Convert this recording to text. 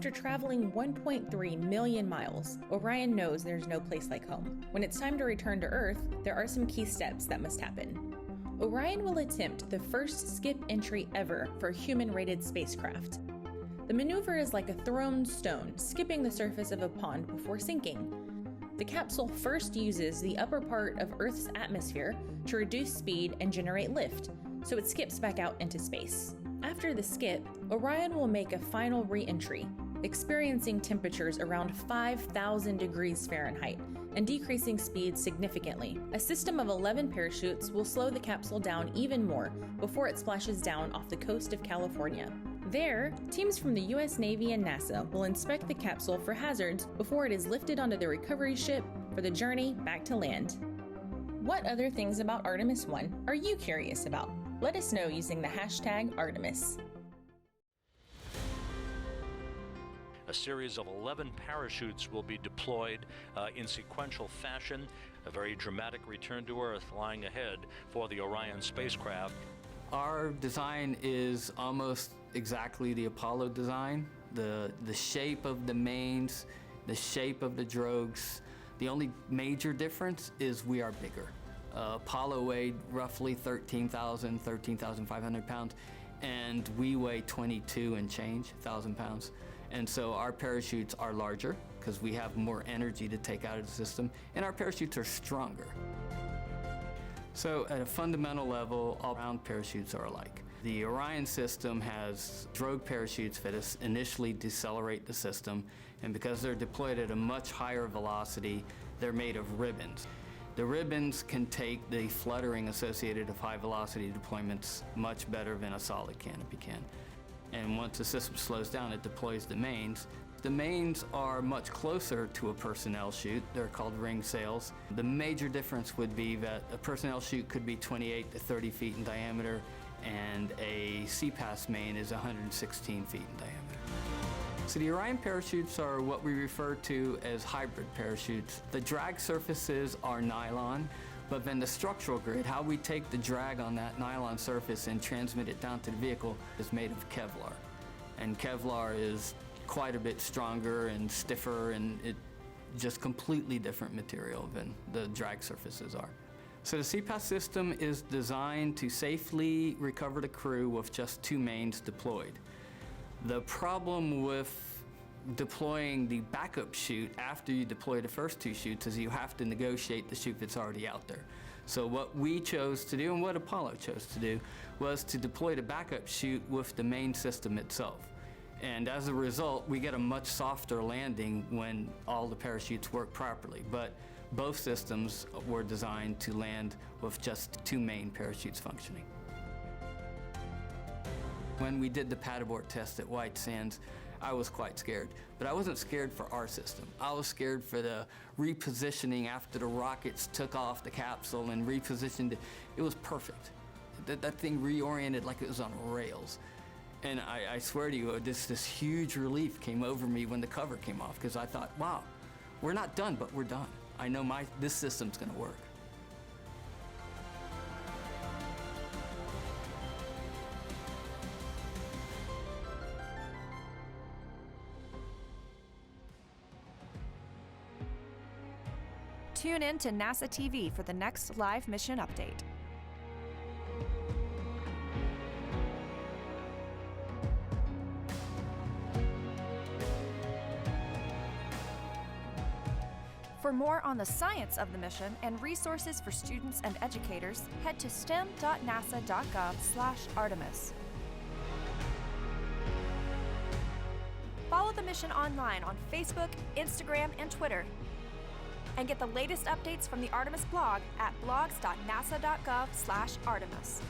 after traveling 1.3 million miles, Orion knows there's no place like home. When it's time to return to Earth, there are some key steps that must happen. Orion will attempt the first skip entry ever for a human-rated spacecraft. The maneuver is like a thrown stone, skipping the surface of a pond before sinking. The capsule first uses the upper part of Earth's atmosphere to reduce speed and generate lift, so it skips back out into space. After the skip, Orion will make a final re-entry, experiencing temperatures around 5,000 degrees Fahrenheit and decreasing speed significantly. A system of 11 parachutes will slow the capsule down even more before it splashes down off the coast of California. There, teams from the US Navy and NASA will inspect the capsule for hazards before it is lifted onto the recovery ship for the journey back to land. What other things about Artemis 1 are you curious about? Let us know using the hashtag Artemis. A series of 11 parachutes will be deployed in sequential fashion. A very dramatic return to Earth lying ahead for the Orion spacecraft. Our design is almost exactly the Apollo design. The shape of the mains, the shape of the drogues. The only major difference is we are bigger. Apollo weighed roughly 13,500 pounds, and we weigh 22 and change thousand pounds. And so our parachutes are larger because we have more energy to take out of the system, and our parachutes are stronger. So at a fundamental level, all round parachutes are alike. The Orion system has drogue parachutes that initially decelerate the system, and because they're deployed at a much higher velocity, they're made of ribbons. The ribbons can take the fluttering associated with high velocity deployments much better than a solid canopy can. And once the system slows down, it deploys the mains. The mains are much closer to a personnel chute. They're called ring sails. The major difference would be that a personnel chute could be 28 to 30 feet in diameter, and a CPAS main is 116 feet in diameter. So the Orion parachutes are what we refer to as hybrid parachutes. The drag surfaces are nylon, but then the structural grid, how we take the drag on that nylon surface and transmit it down to the vehicle, is made of Kevlar. And Kevlar is quite a bit stronger and stiffer, and it just completely different material than the drag surfaces are. So the CPAS system is designed to safely recover the crew with just 2 mains deployed. The problem with deploying the backup chute after you deploy the first 2 chutes is you have to negotiate the chute that's already out there. So what we chose to do, and what Apollo chose to do, was to deploy the backup chute with the main system itself. And as a result, we get a much softer landing when all the parachutes work properly. But both systems were designed to land with just 2 main parachutes functioning. When we did the pad abort test at White Sands, I was quite scared. But I wasn't scared for our system. I was scared for the repositioning after the rockets took off the capsule and repositioned it. It was perfect. That thing reoriented like it was on rails. And I swear to you, this huge relief came over me when the cover came off, because I thought, wow, we're not done, but we're done. I know this system's gonna work. Tune in to NASA TV for the next live mission update. For more on the science of the mission and resources for students and educators, head to stem.nasa.gov/Artemis. Follow the mission online on Facebook, Instagram, and Twitter. And get the latest updates from the Artemis blog at blogs.nasa.gov/Artemis.